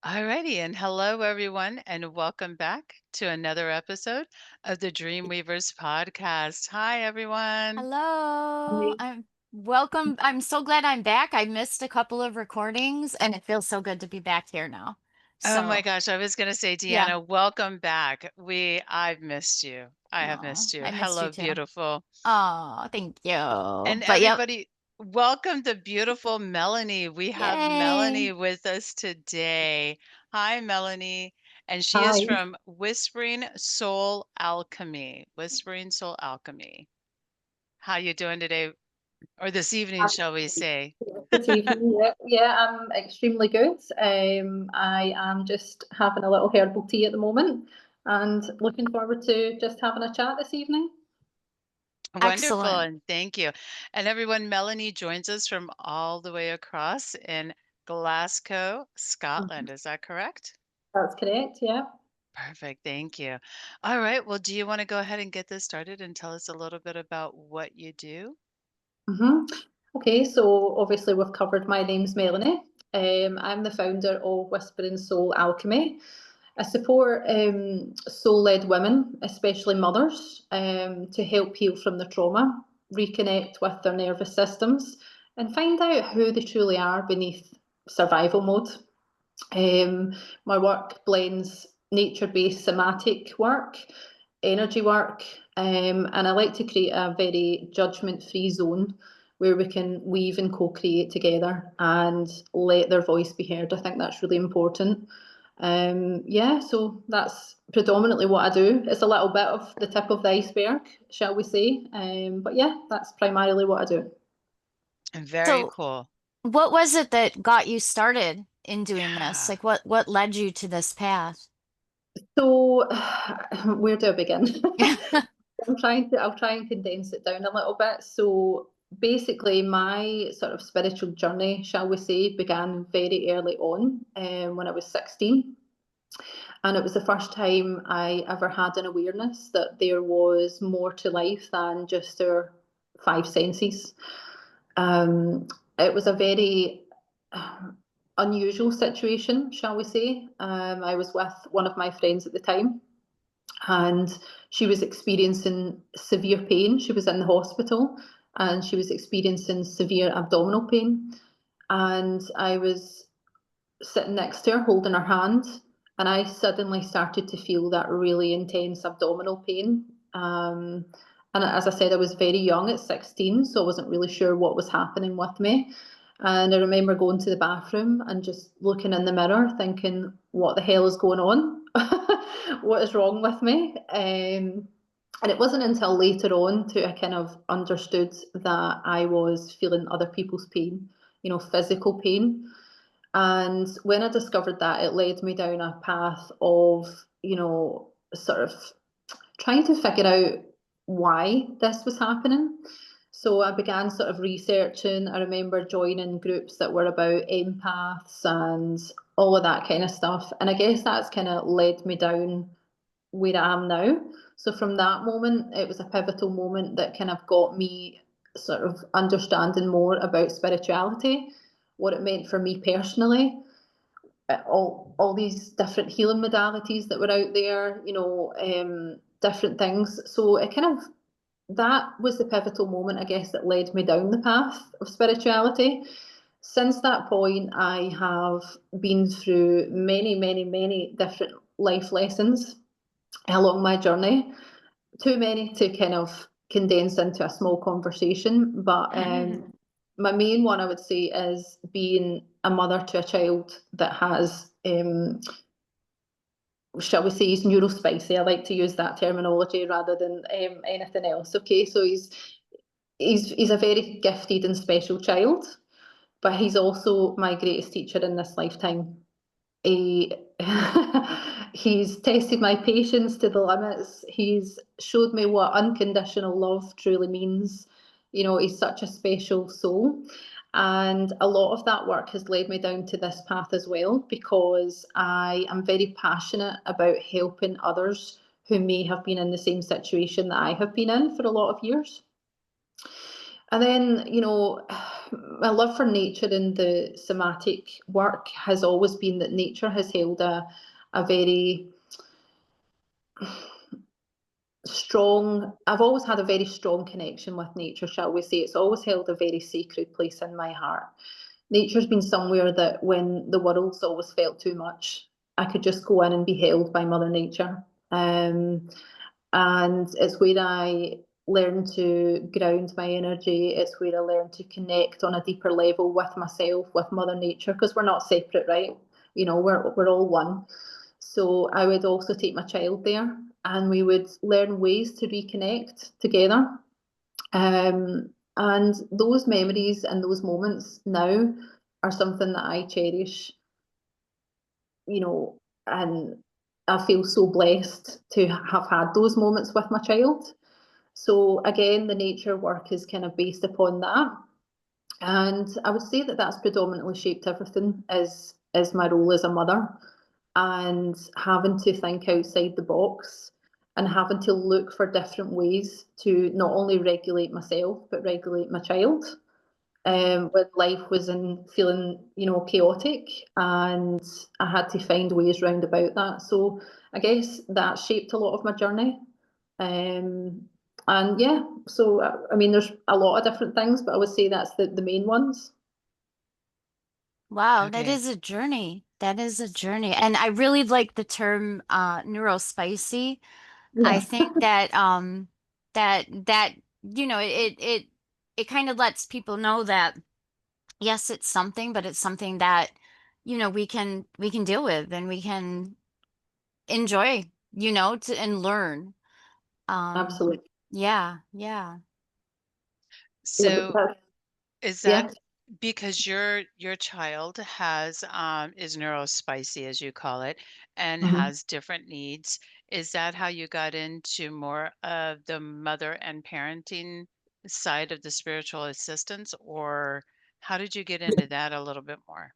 Alrighty, and hello everyone, and welcome back to another episode of the Dreamweavers podcast. Hi everyone. Hello. Hi. I'm welcome. I'm so glad I'm back. I missed a couple of recordings and it feels so good to be back here now. Oh my So, gosh, I was going to say, yeah. Deanna, welcome back. I've missed you. I have Oh, missed you. I missed you Hello, too. beautiful. Oh, thank you. And But yep. everybody, welcome the beautiful Melanie. We have Yay. Melanie with us today. Hi, Melanie. And she is Hi. from Whispering Soul Alchemy. Whispering Soul Alchemy. How you doing today? Or this evening, shall we say? This evening, yeah, I'm extremely good. I am just having a little herbal tea at the moment and looking forward to just having a chat this evening. Wonderful, Excellent. and thank you. And everyone, Melanie joins us from all the way across in Glasgow, Mhm. Scotland. Is that correct? That's correct, yeah. Perfect, thank you. All right, well, do you want to go ahead and get this started and tell us a little bit about what you do? hmm Okay, so obviously we've covered my name's Melanie. I'm the founder of Whispering Soul Alchemy. I support soul-led women, especially mothers, to help heal from their trauma, reconnect with their nervous systems, and find out who they truly are beneath survival mode. My work blends nature-based somatic work, energy work, and I like to create a very judgment-free zone where we can weave and co-create together and let their voice be heard. I think that's really important. Yeah, so that's predominantly what I do. It's a little bit of the tip of the iceberg, shall we say. But yeah, that's primarily what I do. Very So, cool. what was it that got you started in doing this? Yeah. Like what led you to this path? So, where do I begin? I'll try and condense it down a little bit. So basically my sort of spiritual journey, shall we say, began very early on, when I was 16. And it was the first time I ever had an awareness that there was more to life than just our five senses. Um, it was a very unusual situation, shall we say. I was with one of my friends at the time, and she was experiencing severe pain. She was in the hospital and she was experiencing severe abdominal pain. And I was sitting next to her, holding her hand, and I suddenly started to feel that really intense abdominal pain. And as I said, I was very young at 16, so I wasn't really sure what was happening with me. And I remember going to the bathroom and just looking in the mirror, thinking, what the hell is going on? What is wrong with me? And it wasn't until later on to I kind of understood that I was feeling other people's pain, physical pain. And when I discovered that, it led me down a path of, sort of trying to figure out why this was happening. So I began sort of researching. I remember joining groups that were about empaths and all of that kind of stuff. And I guess that's kind of led me down where I am now. So from that moment, it was a pivotal moment that kind of got me sort of understanding more about spirituality, what it meant for me personally, all these different healing modalities that were out there, different things. So it kind of that was the pivotal moment, I guess, that led me down the path of spirituality. Since that point, I have been through many, many, many different life lessons along my journey. Too many to kind of condense into a small conversation, but my main one I would say is being a mother to a child that has, shall we say, he's neurospicy. I like to use that terminology rather than anything else. Okay, so he's a very gifted and special child, but he's also my greatest teacher in this lifetime. He he's tested my patience to the limits. He's showed me what unconditional love truly means. He's such a special soul. And a lot of that work has led me down to this path as well, because I am very passionate about helping others who may have been in the same situation that I have been in for a lot of years. And then, you know, my love for nature and the somatic work has always been that nature has held a very strong, I've always had a very strong connection with nature, shall we say. It's always held a very sacred place in my heart. Nature's been somewhere that when the world's always felt too much, I could just go in and be held by Mother Nature. And it's where I learn to ground my energy. It's where I learn to connect on a deeper level with myself, with Mother Nature, because we're not separate, right? You know, we're all one. So I would also take my child there, and we would learn ways to reconnect together. And those memories and those moments now are something that I cherish, you know, and I feel so blessed to have had those moments with my child. So again, the nature work is kind of based upon that. And I would say that that's predominantly shaped everything is my role as a mother, and having to think outside the box and having to look for different ways to not only regulate myself but regulate my child when life was in feeling, you know, chaotic, and I had to find ways round about that. So I guess that shaped a lot of my journey. Um, and yeah, so I mean, there's a lot of different things, but I would say that's the main ones. Wow, that Okay. is a journey. That is a journey. And I really like the term neuro-spicy. I Yeah, think that that you know it kind of lets people know that yes, it's something, but it's something that we can deal with and we can enjoy, and learn. Um, absolutely. yeah, yeah. Yeah, So is that yeah. because your child has is neurospicy as you call it and Mhm. has different needs? Is that how you got into more of the mother and parenting side of the spiritual assistance, or how did you get into that a little bit more?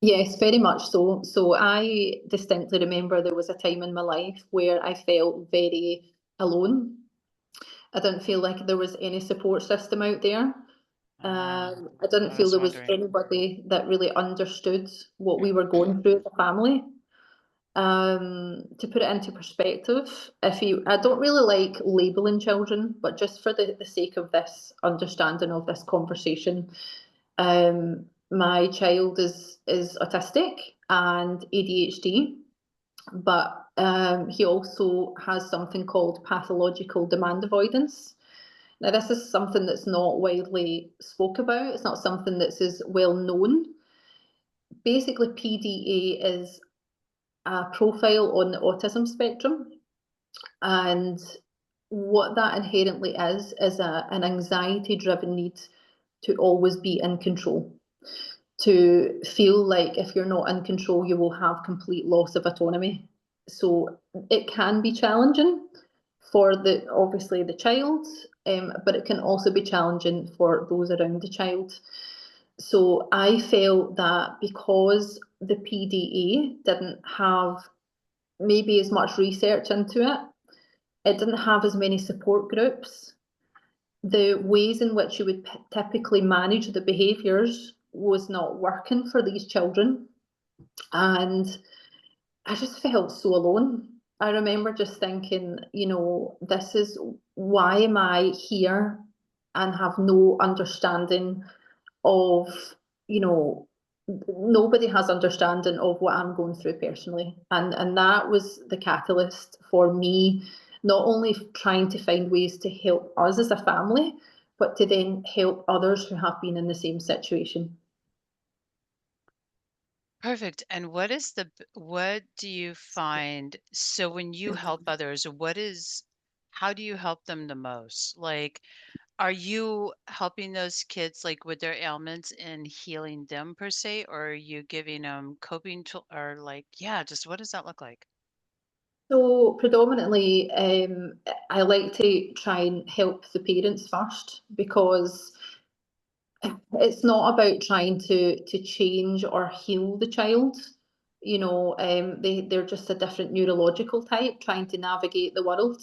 Yes, very much so. So I distinctly remember there was a time in my life where I felt very alone. I didn't feel like there was any support system out there. Ah, I didn't I feel was there was wondering. anybody that really understood what we were going through as a family. To put it into perspective, I don't really like labeling children, but just for the sake of this understanding of this conversation, my child is autistic and ADHD, but he also has something called pathological demand avoidance. Now, this is something that's not widely spoke about. It's not something that's as well known. Basically, PDA is a profile on the autism spectrum, and what that inherently is an anxiety-driven need to always be in control, to feel like if you're not in control, you will have complete loss of autonomy. So it can be challenging for the obviously the child, but it can also be challenging for those around the child. So I felt that because the PDA didn't have maybe as much research into it, it didn't have as many support groups. The ways in which you would typically manage the behaviours was not working for these children. And I just felt so alone. I remember just thinking, you know, this is why am I here and have no understanding of, you know, nobody has understanding of what I'm going through personally. And that was the catalyst for me, not only trying to find ways to help us as a family, but to then help others who have been in the same situation. Perfect. And what do you find? So when you help others, how do you help them the most? Like, are you helping those kids like with their ailments and healing them per se, or are you giving them coping tool or like, yeah, just what does that look like? So predominantly, I like to try and help the parents first, because it's not about trying to change or heal the child. You know, they're just a different neurological type trying to navigate the world.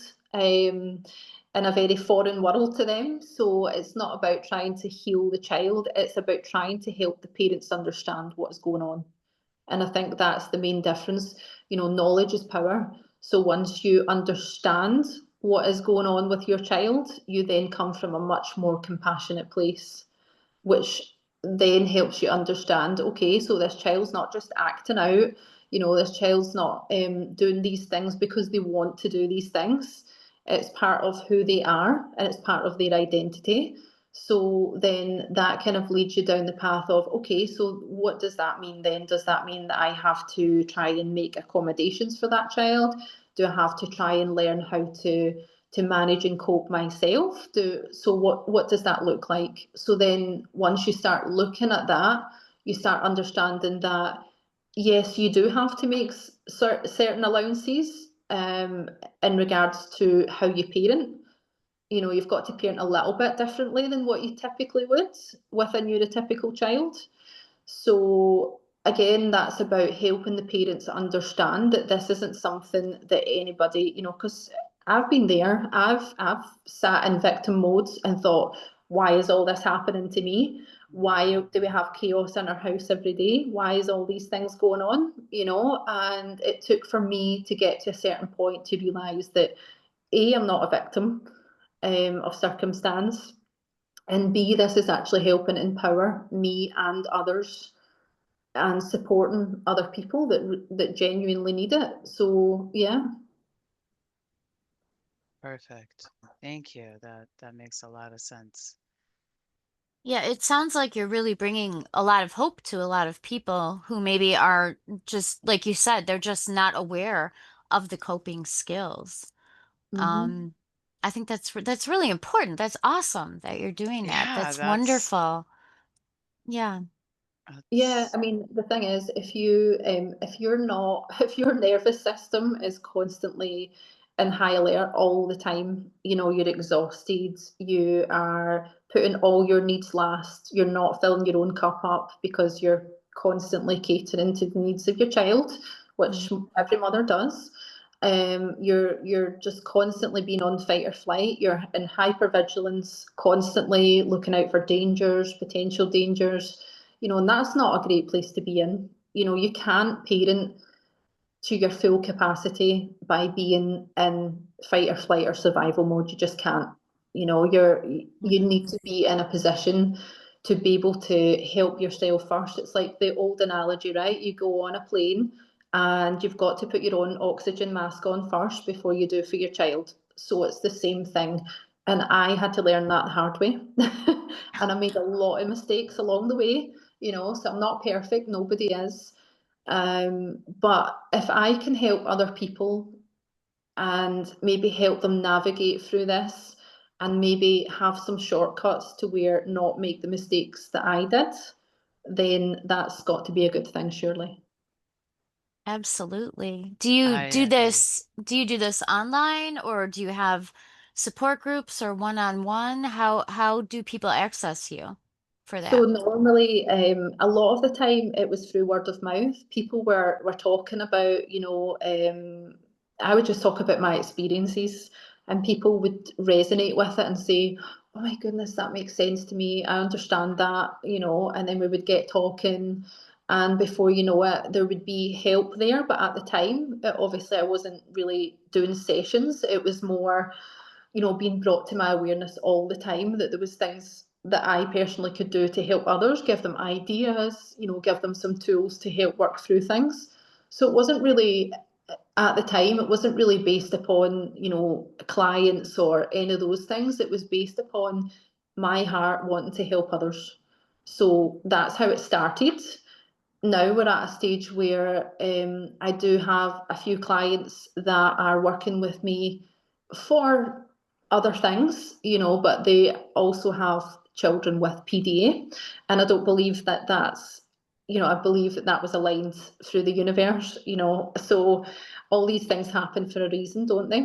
in a very foreign world to them. So it's not about trying to heal the child, it's about trying to help the parents understand what's going on. And I think that's the main difference. You know, knowledge is power. So once you understand what is going on with your child, you then come from a much more compassionate place, which then helps you understand, okay, so this child's not just acting out, you know, this child's not doing these things because they want to do these things. It's part of who they are and it's part of their identity. So then that kind of leads you down the path of, okay, so what does that mean then? Does that mean that I have to try and make accommodations for that child? Do I have to try and learn how to manage and cope myself? So what does that look like? So then once you start looking at that, you start understanding that yes, you do have to make certain allowances in regards to how you parent. You know, you've got to parent a little bit differently than what you typically would with a neurotypical child. So again, that's about helping the parents understand that this isn't something that anybody, you know, because I've been there. I've sat in victim modes and thought, why is all this happening to me? Why do we have chaos in our house every day? Why is all these things going on? You know, and it took for me to get to a certain point to realise that A, I'm not a victim of circumstance, and B, this is actually helping empower me and others and supporting other people that genuinely need it. So yeah. Perfect. Thank you. That makes a lot of sense. Yeah, it sounds like you're really bringing a lot of hope to a lot of people who maybe are just, like you said, they're just not aware of the coping skills. Mm-hmm. Um, I think that's really important. That's awesome that you're doing that. Yeah, That's wonderful. Yeah. Yeah, that's I mean, the thing is, if you're not, if your nervous system is constantly in high alert all the time, you know, you're exhausted, you are putting all your needs last, you're not filling your own cup up because you're constantly catering to the needs of your child, which Mhm. every mother does. You're just constantly being on fight or flight. You're in hypervigilance, constantly looking out for dangers, potential dangers, you know, and that's not a great place to be in. You know, you can't parent to your full capacity by being in fight or flight or survival mode. You just can't. You know, you Mhm. need to be in a position to be able to help yourself first. It's like the old analogy, right? You go on a plane and you've got to put your own oxygen mask on first before you do for your child. So it's the same thing. And I had to learn that the hard way. And I made a lot of mistakes along the way, you know, so I'm not perfect, nobody is. But if I can help other people and maybe help them navigate through this and maybe have some shortcuts to where not make the mistakes that I did, then that's got to be a good thing, surely. Absolutely. I agree. Do you do this online or do you have support groups or one-on-one? How do people access you for So that? normally, a lot of the time it was through word of mouth. People were talking about, you know, I would just talk about my experiences, and people would resonate with it and say, "Oh my goodness, that makes sense to me. I understand that," you know. And then we would get talking, and before you know it, there would be help there. But at the time, obviously, I wasn't really doing sessions. It was more, you know, being brought to my awareness all the time that there was things that I personally could do to help others, give them ideas, you know, give them some tools to help work through things. So it wasn't really, at the time, it wasn't really based upon, you know, clients or any of those things. It was based upon my heart wanting to help others. So that's how it started. Now we're at a stage where I do have a few clients that are working with me for other things, you know, but they also have children with PDA. And I don't believe that that's, you know, I believe that that was aligned through the universe, you know. So all these things happen for a reason, don't they?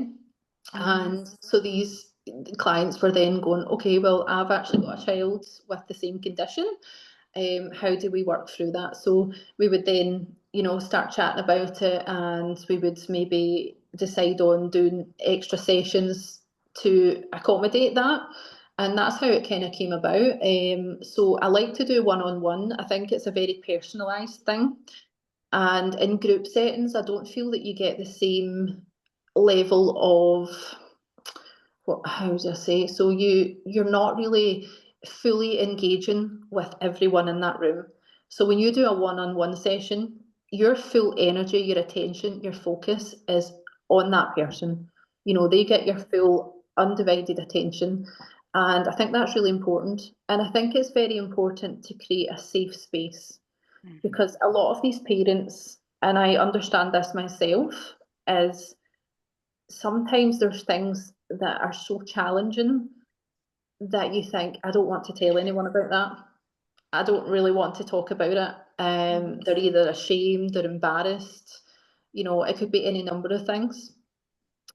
Hmm. And so these clients were then going, okay, well, I've actually got a child with the same condition. How do we work through that? So we would then, you know, start chatting about it, and we would maybe decide on doing extra sessions to accommodate that. And that's how it kind of came about. So I like to do one-on-one. I think it's a very personalised thing. And in group settings, I don't feel that you get the same level of, how do I say? So you're not really fully engaging with everyone in that room. So when you do a one-on-one session, your full energy, your attention, your focus is on that person. They get your full undivided attention. And I think that's really important. And I think it's very important to create a safe space, because a lot of these parents, and I understand this myself, is sometimes there's things that are so challenging that you think, I don't want to tell anyone about that. I don't really want to talk about it. They're either ashamed, they're embarrassed. It could be any number of things.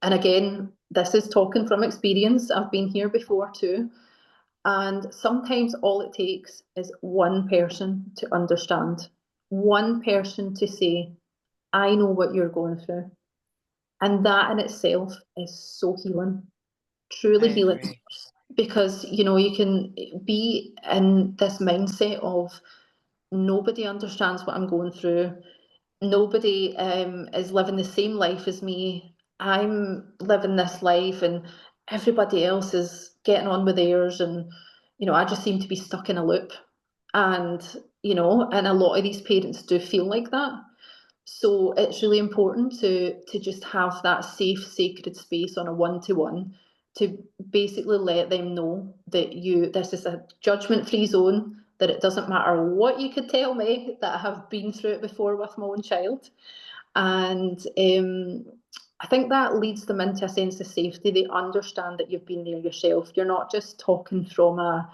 And again, this is talking from experience. I've been here before too. And sometimes all it takes is one person to understand, one person to say, I know what you're going through. And that in itself is so healing, I truly healing. agree. Because, you can be in this mindset of nobody understands what I'm going through. Nobody is living the same life as me. I'm living this life and everybody else is getting on with theirs. And, I just seem to be stuck in a loop. And, and a lot of these parents do feel like that. So it's really important to just have that safe, sacred space on a one-to-one to basically let them know that this is a judgment-free zone, that it doesn't matter what you could tell me, that I have been through it before with my own child. And I think that leads them into a sense of safety. They understand that you've been there yourself. You're not just talking from a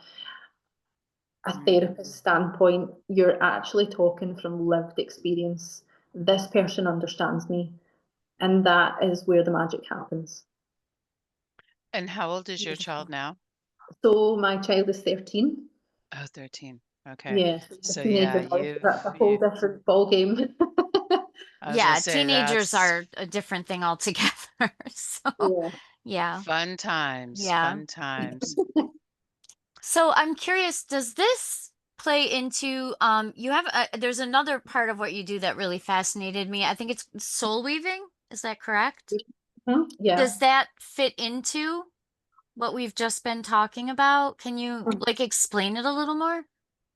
therapist standpoint, you're actually talking from lived experience. This person understands me, and that is where the magic happens. And how old is your child Beautiful. now? So my child is 13. Oh, 13. Okay. Yes, a So yeah, teenager now, so that's a whole different ball game. I was gonna Yeah, say teenagers that's are a different thing altogether. So, Yeah. yeah, fun times, yeah. fun times. So I'm curious, does this play into you have there's another part of what you do that really fascinated me. I think it's soul weaving. Is that correct? Yeah. Does that fit into what we've just been talking about? Can you like explain it a little more?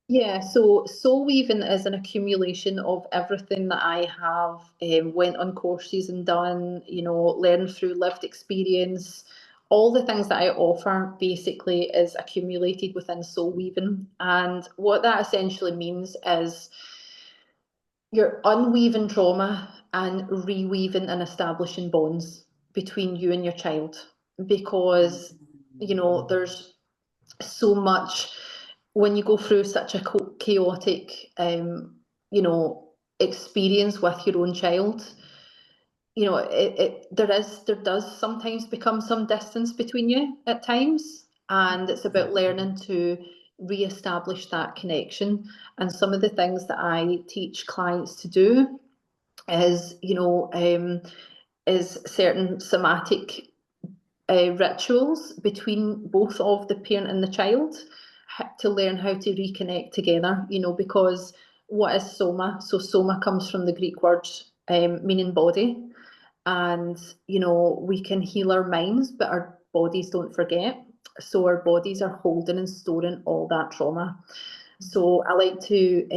Yeah, so soul weaving is an accumulation of everything that I have went on courses and done, learned through lived experience. All the things that I offer basically is accumulated within soul weaving. And what that essentially means is you're unweaving trauma and reweaving and establishing bonds between you and your child. Because, there's so much when you go through such a chaotic experience with your own child. There does sometimes become some distance between you at times, and it's about learning to re-establish that connection. And some of the things that I teach clients to do is is certain somatic rituals between both of the parent and the child to learn how to reconnect together, because what is soma? So soma comes from the Greek word meaning body. And, we can heal our minds, but our bodies don't forget. So our bodies are holding and storing all that trauma. So I like to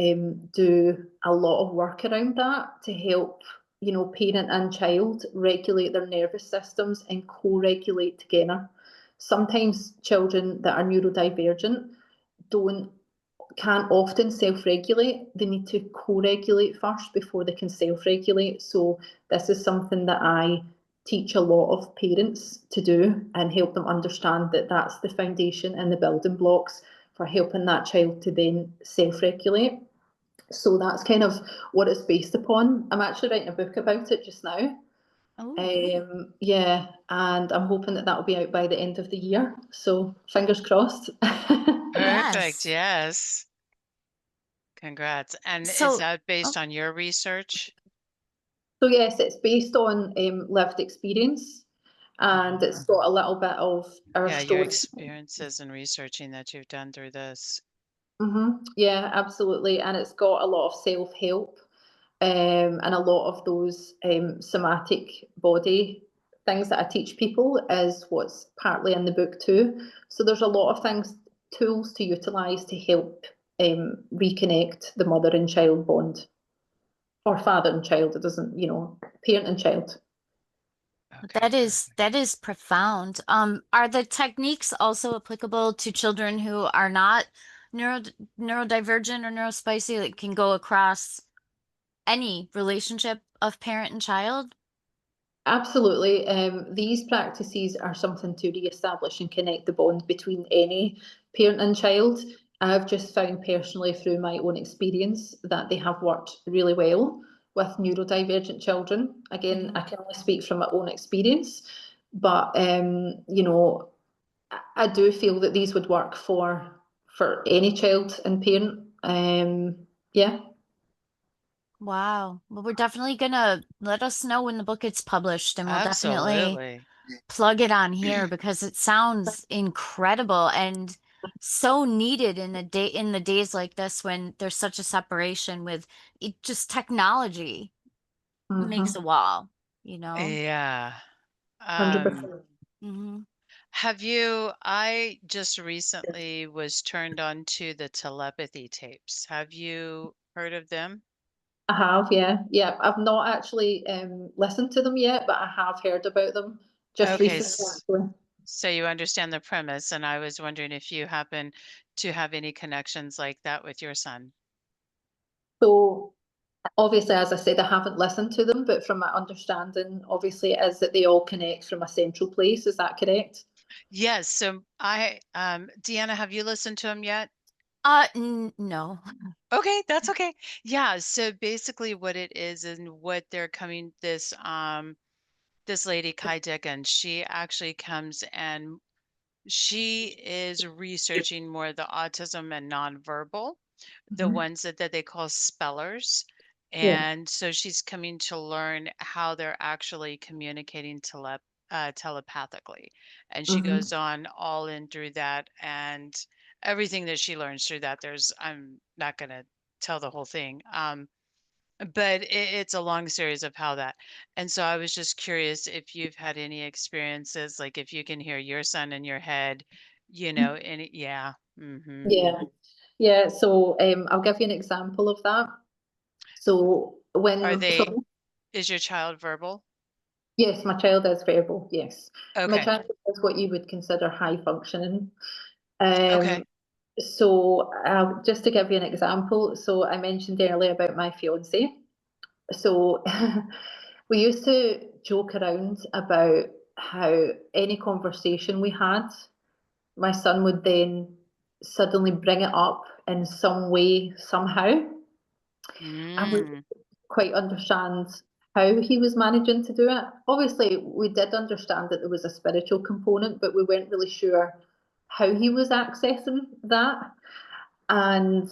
do a lot of work around that to help, parent and child regulate their nervous systems and co-regulate together. Sometimes children that are neurodivergent don't can't often self-regulate. They need to co-regulate first before they can self-regulate. So this is something that I teach a lot of parents to do and help them understand that that's the foundation and the building blocks for helping that child to then self-regulate. So that's kind of what it's based upon. I'm actually writing a book about it just now. Yeah, and I'm hoping that will be out by the end of the year. So fingers crossed. Perfect. Yes. Yes. Congrats. And is So, that oh, based on your research? So yes, it's based on lived experience. and it's got a little bit of our Yeah, your story. experiences and researching that you've done through this. Yeah, absolutely, and it's got a lot of self-help, and a lot of those somatic body things that I teach people is what's partly in the book too. So there's a lot of things, tools to utilise to help reconnect the mother and child bond, or father and child. It doesn't, parent and child. Okay, That is profound. Are the techniques also applicable to children who are not neurodivergent or neurospicy that can go across any relationship of parent and child? Absolutely. These practices are something to re-establish and connect the bond between any parent and child. I've just found personally through my own experience that they have worked really well with neurodivergent children. Again, I can only speak from my own experience, but I do feel that these would work for any child and parent. Yeah. Wow. Well, we're definitely gonna let us know when the book gets published, and we'll definitely absolutely. plug it on here because it sounds incredible and so needed in the days like this when there's such a separation with just technology makes a wall, you know? Yeah. 100%. Hmm. I just recently was turned on to the telepathy tapes. Have you heard of them? I have, yeah. Yeah, I've not actually listened to them yet, but I have heard about them just Okay, recently, actually. so you understand the premise, and I was wondering if you happen to have any connections like that with your son. So obviously, as I said, I haven't listened to them, but from my understanding, obviously, it is that they all connect from a central place. Is that correct? Yes, so Deanna, have you listened to him yet? No. Okay, that's okay. Yeah, so basically what it is and what they're coming this lady Kai Dickens, she actually comes and she is researching more the autism and nonverbal, the ones that they call spellers. Yeah. And so she's coming to learn how they're actually communicating telepathically. And she hmm goes on all in through that and everything that she learns through that. I'm not going to tell the whole thing. But it's a long series of how that. And so I was just curious if you've had any experiences, like if you can hear your son in your head, yeah. Yeah. Yeah. So I'll give you an example of that. So Are when, they, so is your child verbal? yes, my child is verbal. Yes, my Okay. child is what you would consider high functioning. Okay. So just to give you an example, so I mentioned earlier about my fiance. So we used to joke around about how any conversation we had, my son would then suddenly bring it up in some way, somehow. And we Mm. quite understand how he was managing to do it. Obviously, we did understand that there was a spiritual component, but we weren't really sure how he was accessing that. And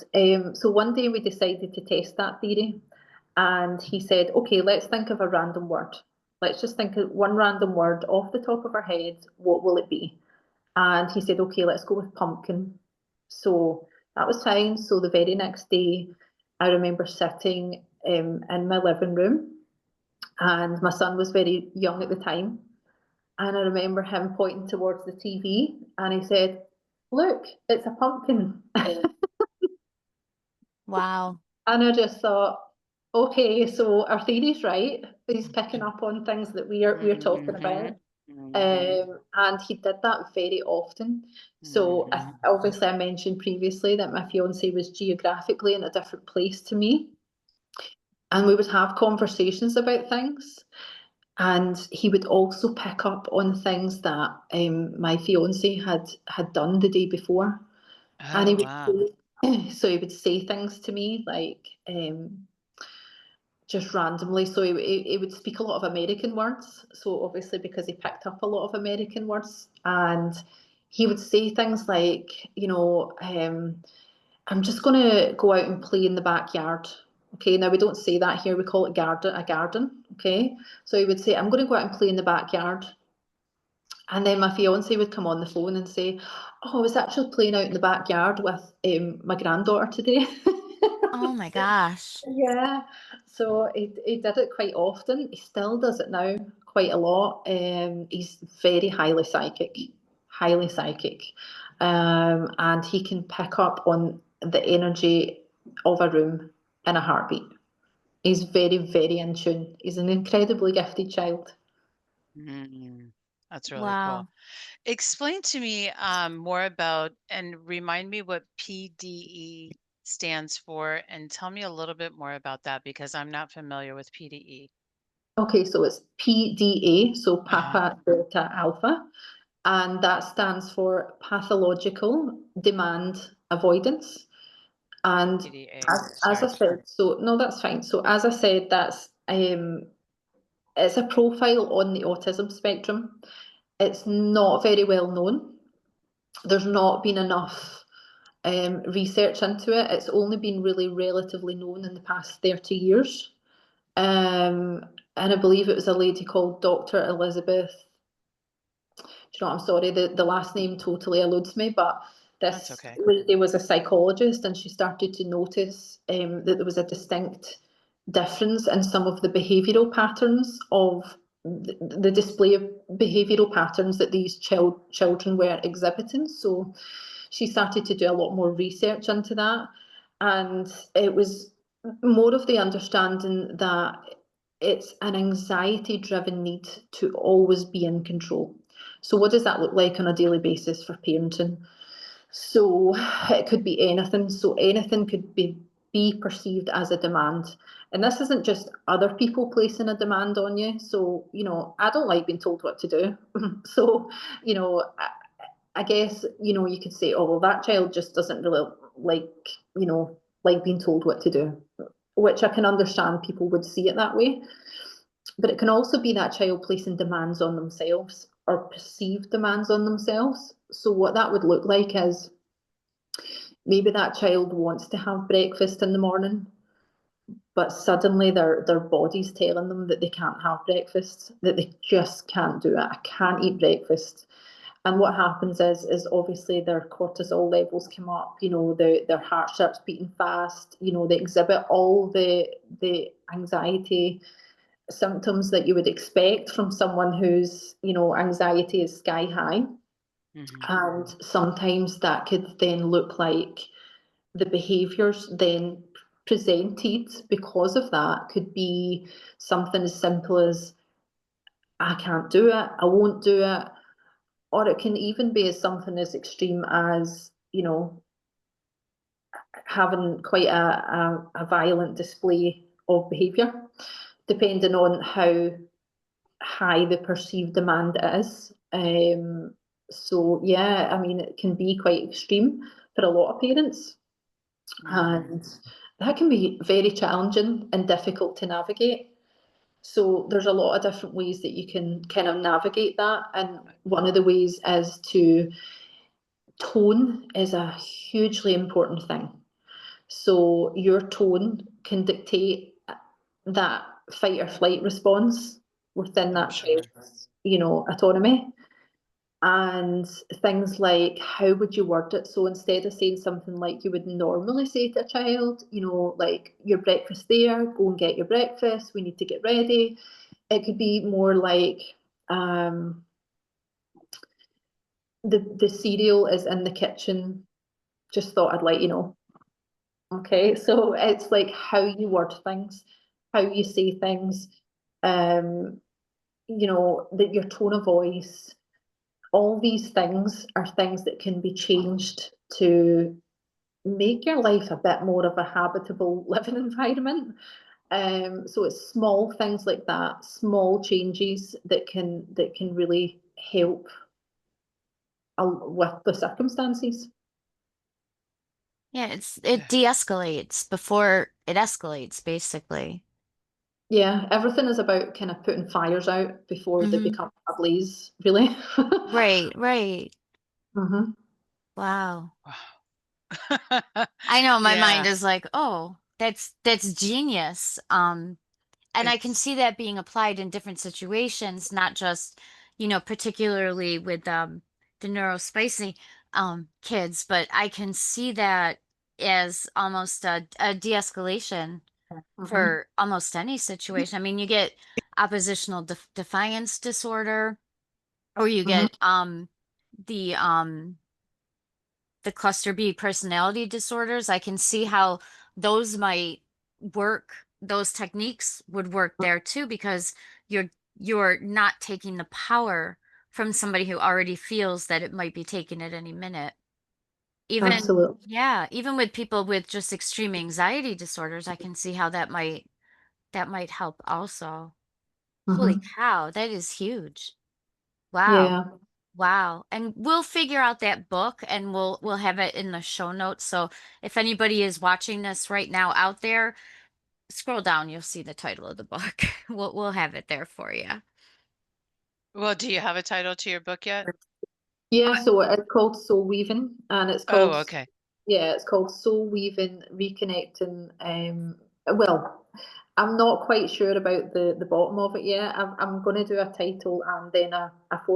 so one day we decided to test that theory. And he said, okay, let's think of a random word. Let's just think of one random word off the top of our heads. What will it be? And he said, okay, let's go with pumpkin. So that was fine. So the very next day, I remember sitting in my living room, and my son was very young at the time. And I remember him pointing towards the TV, and he said, look, it's a pumpkin. Wow. And I just thought, okay, so our theory's right. He's picking up on things that we're talking about. Mhm. Mhm. And he did that very often. So Mhm. obviously, I mentioned previously that my fiance was geographically in a different place to me, and we would have conversations about things. And he would also pick up on things that my fiance had done the day before, and he Oh, would wow. say, so he would say things to me like just randomly. So he would speak a lot of American words. So obviously, because he picked up a lot of American words, and he would say things like, I'm just going to go out and play in the backyard. Okay, now we don't say that here. We call it a garden. Okay, so he would say, I'm going to go out and play in the backyard. And then my fiance would come on the phone and say, "Oh, I was actually playing out in the backyard with my granddaughter today." Oh my gosh. Yeah, so he did it quite often. He still does it now quite a lot. He's very highly psychic, and he can pick up on the energy of a room in a heartbeat. He's very, very in tune. He's an incredibly gifted child. Mm, that's really cool. Wow. Explain to me more about and remind me what PDE stands for, and tell me a little bit more about that because I'm not familiar with PDE. Okay, so it's PDA, so Uh-huh. Papa Delta Alpha, and that stands for Pathological Demand Avoidance. And PDA. as I Sorry. said, so no, that's fine. So as I said, that's it's a profile on the autism spectrum. It's not very well known. There's not been enough research into it. It's only been really relatively known in the past 30 years. And I believe it was a lady called Dr. Elizabeth. Do you know what, I'm sorry, the last name totally eludes me, but That's this okay. lady was a psychologist and she started to notice that there was a distinct difference in some of the behavioural patterns of the display of behavioural patterns that these children were exhibiting. So she started to do a lot more research into that, and it was more of the understanding that it's an anxiety driven need to always be in control. So what does that look like on a daily basis for parenting? So it could be anything. So anything could be perceived as a demand. And this isn't just other people placing a demand on you. So, I don't like being told what to do. So, I guess, you could say, oh, well, that child just doesn't really like, like being told what to do, which I can understand people would see it that way. But it can also be that child placing demands on themselves or perceived demands on themselves. So what that would look like is maybe that child wants to have breakfast in the morning, but suddenly their body's telling them that they can't have breakfast, that they just can't do it. I can't eat breakfast. And what happens is obviously their cortisol levels come up, their heart starts beating fast, they exhibit all the anxiety symptoms that you would expect from someone whose, anxiety is sky high. Hmm. And sometimes that could then look like the behaviours then presented because of that could be something as simple as, I can't do it, I won't do it. Or it can even be as something as extreme as, having quite a violent display of behaviour, depending on how high the perceived demand is. So yeah, I mean, it can be quite extreme for a lot of parents, Hmm. and that can be very challenging and difficult to navigate. So there's a lot of different ways that you can kind of navigate that, and one of the ways is to tone is a hugely important thing. So your tone can dictate that fight or flight response within I'm that sure. child's, autonomy. And things like, how would you word it? So instead of saying something like you would normally say to a child, like, your breakfast there, go and get your breakfast, we need to get ready. It could be more like, the cereal is in the kitchen, just thought I'd let you know. Okay, so it's like how you word things, how you say things, um, that your tone of voice, all these things are things that can be changed to make your life a bit more of a habitable living environment. So it's small things like that, small changes that can really help with the circumstances. Yeah, it de-escalates before it escalates, basically. Yeah, everything is about kind of putting fires out before they Hmm. become a blaze, really. Right, right. Hmm. Wow. Wow. I know my mind Yeah, is like, oh, that's genius. And I can it's see that being applied in different situations, not just, particularly with the Neuro-Spicy kids, but I can see that as almost a de-escalation Mhm. for almost any situation. I mean, you get oppositional defiance disorder, or you Mhm. get the um the cluster B personality disorders. I can see how those might work, those techniques would work there too, because you're you're not taking the power from somebody who already feels that it might be taken at any minute. Even, Absolutely. yeah, even with people with just extreme anxiety disorders, I can see how that might help also. Holy Mhm. cow, that is huge. Wow. Yeah. Wow. And we'll figure out that book and we'll have it in the show notes. So if anybody is watching this right now out there, scroll down, you'll see the title of the book. We'll have it there for you. Well, do you have a title to your book yet? Yeah, so it's called soul weaving, and it's Oh, called, okay. yeah, it's called soul weaving, reconnecting. Well, I'm not quite sure about the bottom of it yet. I'm going to do a title and then a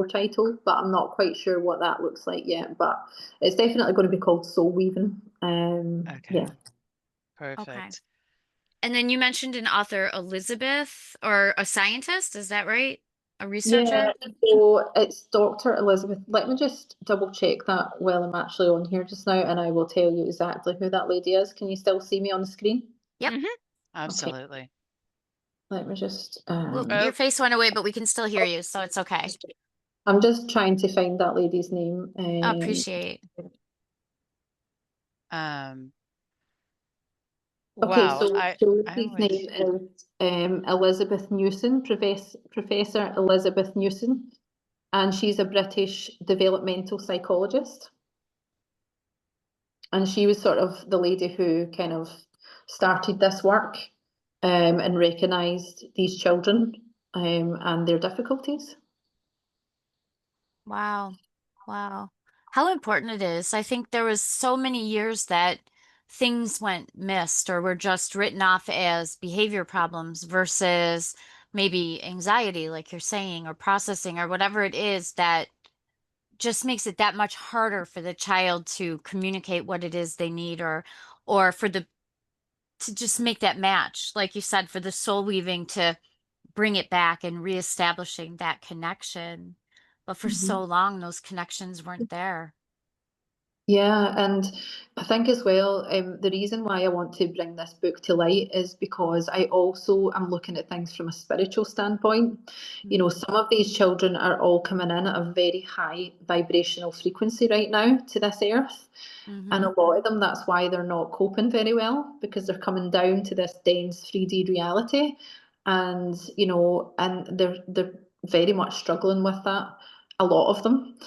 title, but I'm not quite sure what that looks like yet. But it's definitely going to be called soul weaving. Okay. Yeah. Okay. Perfect. And then you mentioned an author, Elizabeth, or a scientist, is that right? A Yeah, researcher? so it's Dr. Elizabeth. Let me just double check that while I'm actually on here just now, and I will tell you exactly who that lady is. Can you still see me on the screen? Yep. Hmm. Okay, Absolutely. let me just Well, Oh, your face went away, but we can still hear you, so it's okay. I'm just trying to find that lady's name. I appreciate. um, Okay, wow. so I the I lady's always name is Elizabeth Newson, Professor Elizabeth Newson, and she's a British developmental psychologist. And she was sort of the lady who kind of started this work and recognised these children and their difficulties. Wow. Wow. How important it is. I think there was so many years that things went missed or were just written off as behavior problems versus maybe anxiety, like you're saying, or processing or whatever it is that just makes it that much harder for the child to communicate what it is they need, or for the to just make that match, like you said, for the soul weaving to bring it back and reestablishing that connection. But for Mhm. so long, those connections weren't there. Yeah, and I think as well, the reason why I want to bring this book to light is because I also am looking at things from a spiritual standpoint. You know, Mm-hmm. some of these children are all coming in at a very high vibrational frequency right now to this earth. And Mm-hmm. a lot of them, that's why they're not coping very well, because they're coming down to this dense 3D reality. And, and they're very much struggling with that, a lot of them.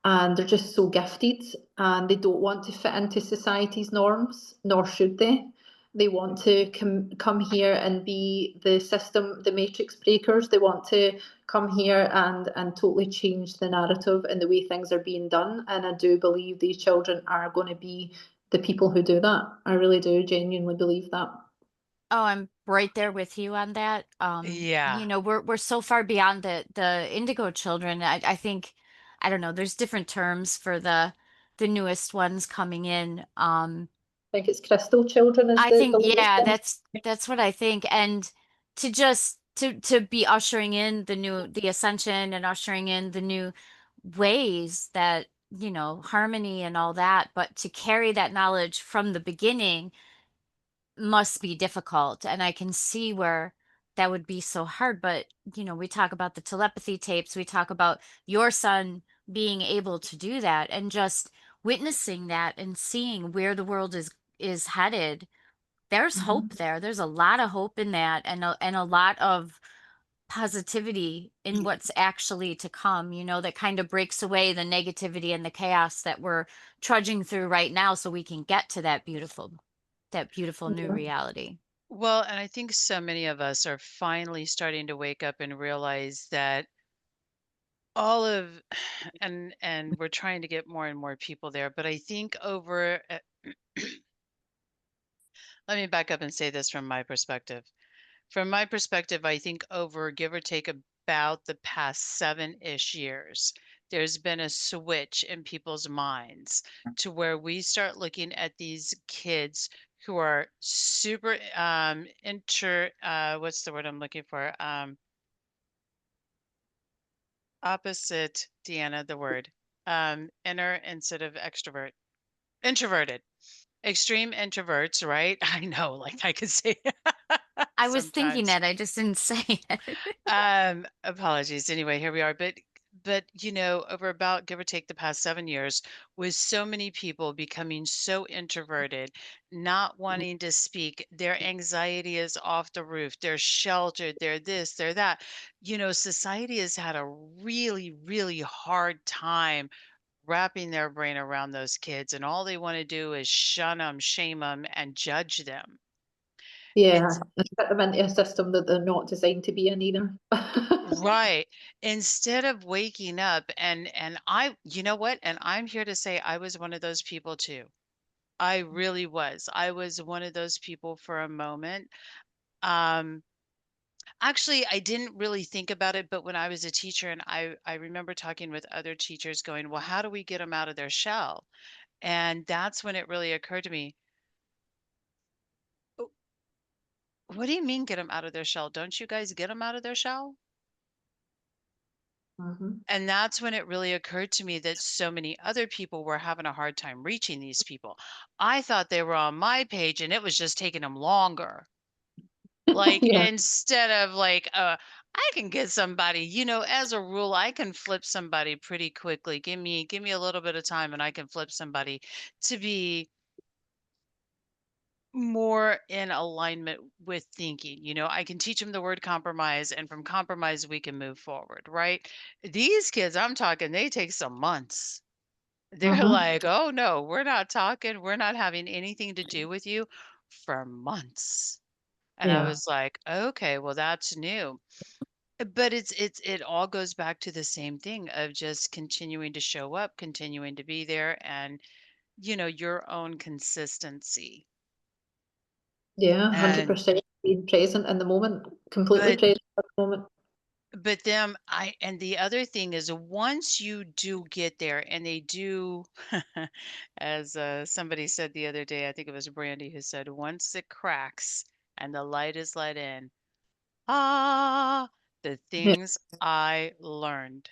And they're just so gifted and they don't want to fit into society's norms, nor should they. They want to come here and be the system, the matrix breakers. They want to come here and totally change the narrative and the way things are being done. And I do believe these children are going to be the people who do that. I really do genuinely believe that. Oh, I'm right there with you on that. yeah. We're so far beyond the indigo children. I think, I don't know, there's different terms for the newest ones coming in. I think it's Crystal Children is I the think, latest yeah, one. that's what I think. And to just to be ushering in the ascension and ushering in the new ways that, harmony and all that, but to carry that knowledge from the beginning must be difficult. And I can see where that would be so hard. But, we talk about the telepathy tapes, we talk about your son being able to do that and just witnessing that and seeing where the world is headed. There's Mhm. hope there. There's a lot of hope in that, and a lot of positivity in what's actually to come, that kind of breaks away the negativity and the chaos that we're trudging through right now so we can get to that beautiful new Yeah. reality. Well, and I think so many of us are finally starting to wake up and realize that all of and we're trying to get more and more people there, but I think over let me back up and say this from my perspective. From my perspective, I think over give or take about the past 7-ish years, there's been a switch in people's minds to where we start looking at these kids who are super what's the word I'm looking for? Opposite, Deanna, the word. Inner instead of extrovert. Introverted. Extreme introverts, right? I know, like I could say I was thinking sometimes. that, I just didn't say it. Apologies. Anyway, here we are. But over about give or take the past 7 years, with so many people becoming so introverted, not wanting to speak, their anxiety is off the roof. They're sheltered. They're this, they're that. Society has had a really, really hard time wrapping their brain around those kids, and all they want to do is shun them, shame them, and judge them. Yeah, and put them into a system that they're not designed to be in either. Right. Instead of waking up and I you know what? And I'm here to say I was one of those people too. I really was. I was one of those people for a moment. Um Actually, I didn't really think about it, but when I was a teacher and I remember talking with other teachers going, "Well, how do we get them out of their shell?" And that's when it really occurred to me, "Oh, what do you mean get them out of their shell? Don't you guys get them out of their shell?" Mhm. And that's when it really occurred to me that so many other people were having a hard time reaching these people. I thought they were on my page and it was just taking them longer. Like Yeah. instead of like, I can get somebody, as a rule, I can flip somebody pretty quickly. Give me a little bit of time and I can flip somebody to be more in alignment with thinking. I can teach them the word compromise, and from compromise, we can move forward, right? These kids, I'm talking, they take some months. They're Mhm. like, "Oh, no, we're not talking. We're not having anything to do with you for months." And I Yeah. was like, "Okay, well, that's new." But it all goes back to the same thing of just continuing to show up, continuing to be there, and, your own consistency. Yeah, And 100% being present in the moment, completely but present at the moment. and the other thing is once you do get there and they do, as somebody said the other day, I think it was Brandy who said, once it cracks and the light is let in, ah, the Yeah. things I learned,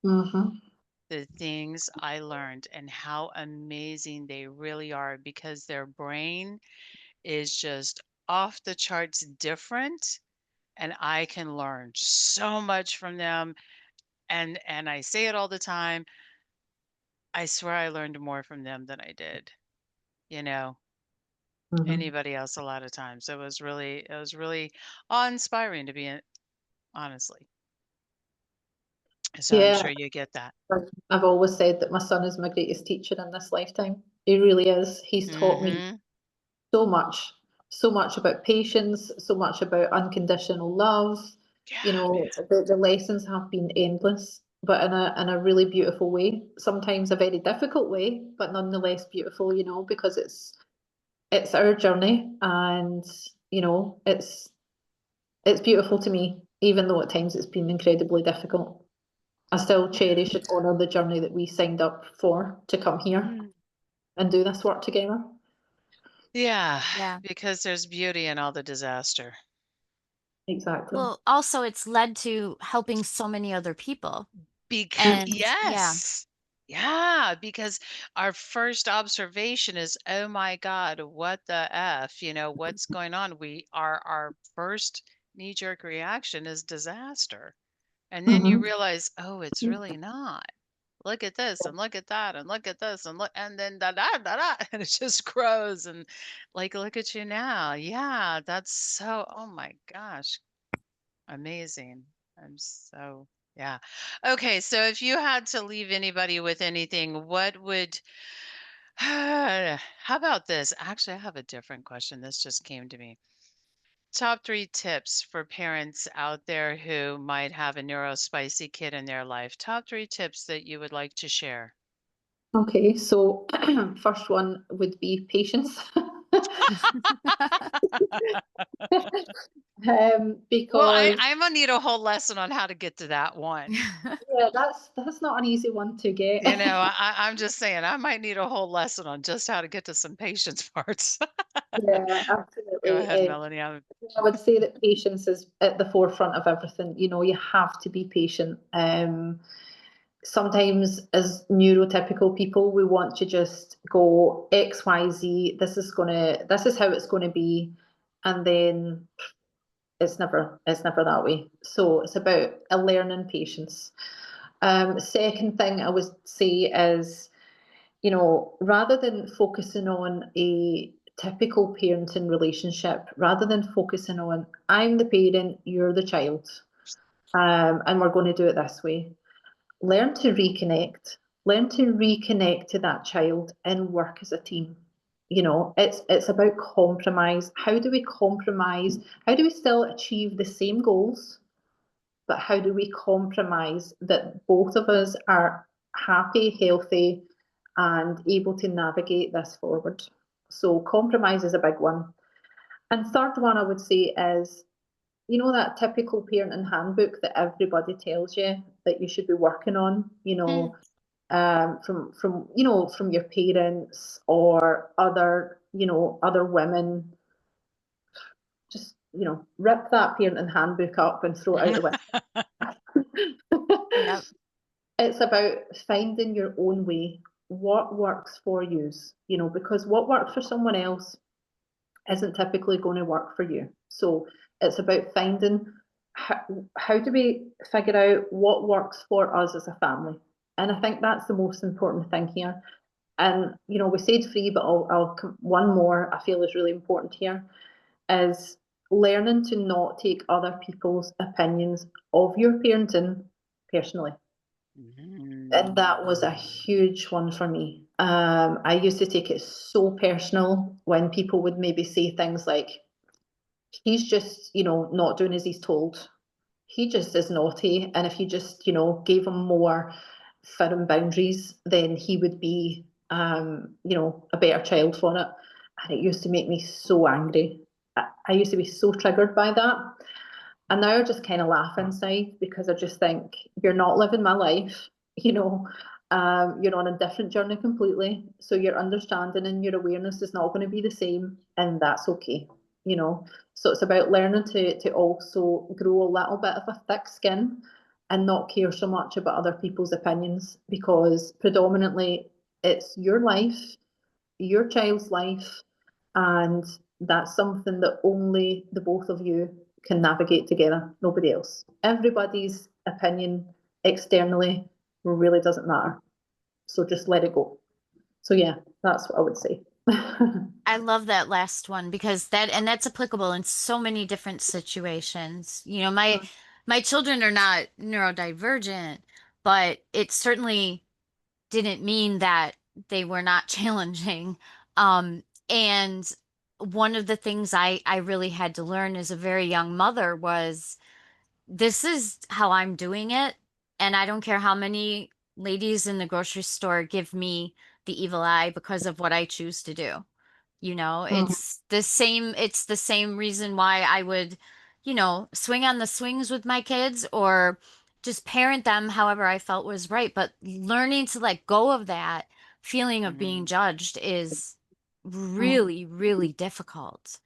Mhm. the things I learned, and how amazing they really are because their brain is just off the charts different. And I can learn so much from them. And I say it all the time, I swear I learned more from them than I did, you know, Mhm. anybody else a lot of times. It was really awe-inspiring to be honestly. So I'm Yeah, sure you get that. I've always said that my son is my greatest teacher in this lifetime. He really is. He's taught me Mhm. so much, so much about patience, so much about unconditional love. You Yeah, know, the lessons have been endless, but in a really beautiful way. Sometimes a very difficult way, but nonetheless beautiful. Because it's our journey, and it's beautiful to me, even though at times it's been incredibly difficult. I still yeah. cherish and honour the journey that we signed up for to come here Mm. and do this work together. Yeah, Yeah. because there's beauty in all the disaster. Exactly. Well, also it's led to helping so many other people. And yeah. Yes. Yeah, because our first observation is, "Oh my God, what the F?" "What's going on?" Our first knee-jerk reaction is disaster. And then you Mhm. realize, "Oh, it's really not. Look at this and look at that and look at this and then da da da da," and it just grows and like, look at you now. Yeah, that's so, oh my gosh. Amazing. I'm so yeah. Okay, so if you had to leave anybody with anything, what would how about this? Actually, I have a different question. This just came to me. Top 3 tips for parents out there who might have a neuro-spicy kid in their life. Top 3 tips that you would like to share. Okay, so first one would be patience. Well, because I'm gonna need a whole lesson on how to get to that one. yeah, that's not an easy one to get. You know, I'm just saying I might need a whole lesson on just how to get to some patience parts. Yeah, Go absolutely. ahead, Melanie. I would say that patience is at the forefront of everything. You know, you have to be patient. Sometimes as neurotypical people, we want to just go X, Y, Z. This is how it's gonna be, and then it's never that way. So it's about a learning patience. Second thing I would say is, you know, rather than focusing on a typical parenting relationship, rather than focusing on I'm the parent, you're the child, and we're going to do it this way, learn to reconnect, learn to reconnect to that child and work as a team. You know, it's about compromise. How do we compromise? How do we still achieve the same goals, but how do we compromise that both of us are happy, healthy, and able to navigate this forward? So compromise is a big one. And third one I would say is, you know, that typical parenting handbook that everybody tells you that you should be working on, you Mm. know, from you know, from your parents or other, you know, other women. Just, you know, rip that parenting handbook up and throw it out the window. Yep. It's about finding your own way, what works for you, you know, because what works for someone else isn't typically going to work for you. So it's about finding how do we figure out what works for us as a family. And I think that's the most important thing here. And you know, we said free, but one more I feel is really important here is learning to not take other people's opinions of your parenting personally. And that was a huge one for me. I used to take it so personal when people would maybe say things like, he's just, you know, not doing as he's told. He just is naughty. And if you just, you know, gave him more firm boundaries, then he would be, you know, a better child for it. And it used to make me so angry. I used to be so triggered by that. And now I just kind of laugh inside because I just think you're not living my life, you know. You're on a different journey completely. So your understanding and your awareness is not going to be the same, and that's okay, you know. So it's about learning to also grow a little bit of a thick skin and not care so much about other people's opinions, because predominantly it's your life, your child's life, and that's something that only the both of you can navigate together, nobody else. Everybody's opinion externally really doesn't matter. So just let it go. So yeah, that's what I would say. I love that last one because that's applicable in so many different situations. You know, my children are not neurodivergent, but it certainly didn't mean that they were not challenging. And one of the things I really had to learn as a very young mother was this is how I'm doing it, and I don't care how many ladies in the grocery store give me the evil eye because of what I choose to do. You know, Mhm. it's the same reason why I would, you know, swing on the swings with my kids or just parent them however I felt was right. But learning to let go of that feeling of being judged is really, really difficult.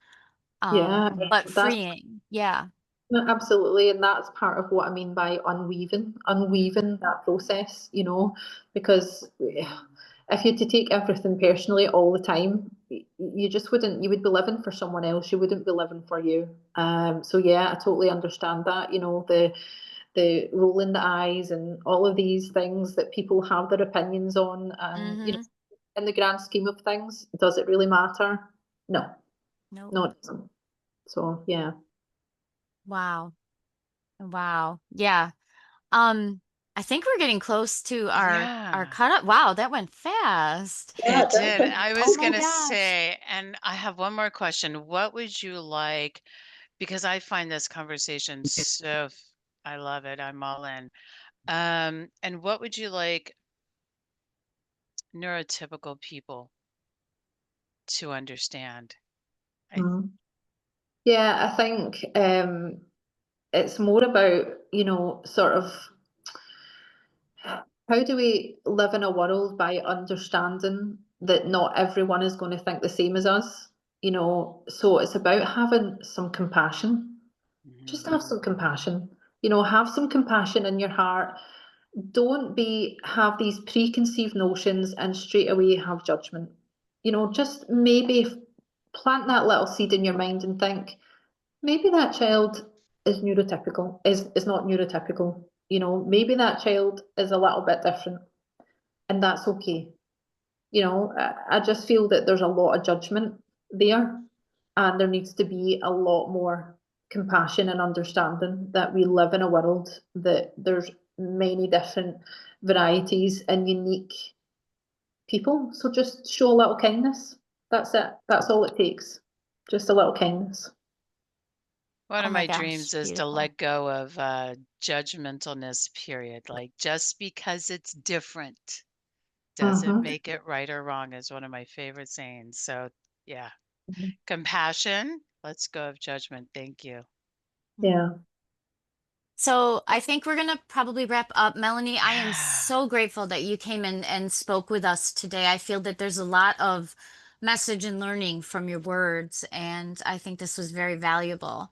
Yeah, But that's freeing. Yeah. no, absolutely, and that's part of what I mean by unweaving that process, you know, because if you had to take everything personally all the time, you just wouldn't, you would be living for someone else, you wouldn't be living for you. So yeah, I totally understand that, you know, the rolling the eyes and all of these things that people have their opinions on, and you know, Mm-hmm. in the grand scheme of things, does it really matter? No, Nope. no, it doesn't. So yeah. Wow. Wow. Yeah. Um, I think we're getting close to our Yeah, cut up. Wow, that went fast. Yeah, it did. I Oh was my gonna gosh. say, and I have one more question. What would you like? Because I find this conversation I love it. I'm all in. And what would you like neurotypical people to understand? I Mhm. Yeah, I think it's more about, sort of how do we live in a world by understanding that not everyone is going to think the same as us? So it's about having some compassion. Just have some compassion. Have some compassion in your heart. Don't have these preconceived notions and straight away have judgment. Just maybe plant that little seed in your mind and think, maybe that child is neurotypical, is not neurotypical. Maybe that child is a little bit different, and that's okay. I just feel that there's a lot of judgment there, and there needs to be a lot more compassion and understanding that we live in a world that there's many different varieties and unique people. So just show a little kindness. That's it. That's all it takes. Just a little kindness. One Oh of my my gosh, dreams is to beautiful. let go of judgmentalness, period. Like just because it's different doesn't Mm-hmm. make it right or wrong is one of my favorite sayings. So yeah, compassion, let's go of judgment. Thank you. Yeah. So I think we're gonna probably wrap up. Melanie, I am Yeah. so grateful that you came in and spoke with us today. I feel that there's a lot of message and learning from your words, and I think this was very valuable.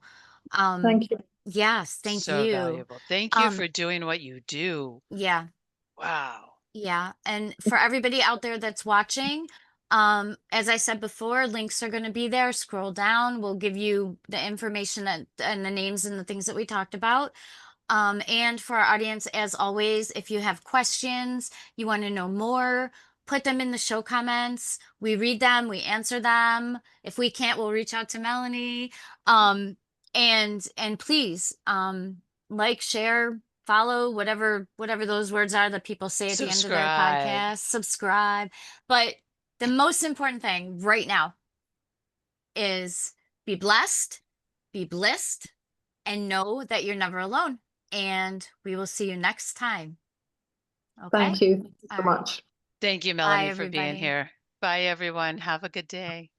Um, Thank you. yes, thank So you. valuable. Thank you for doing what you do. Yeah. Wow. Yeah, and for everybody out there that's watching, as I said before, links are going to be there. Scroll down. We'll give you the information and the names and the things that we talked about. And for our audience, as always, if you have questions, you want to know more, put them in the show comments. We read them, we answer them. If we can't, we'll reach out to Melanie. And please, like, share, follow, whatever those words are that people say at the end of their Subscribe. podcast, subscribe. But the most important thing right now is be blessed, be blissed, and know that you're never alone. And we will see you next time. Okay? Thank you All so right. much. Thank you, Bye, Melanie, for being everybody. here. Bye, everyone. Have a good day.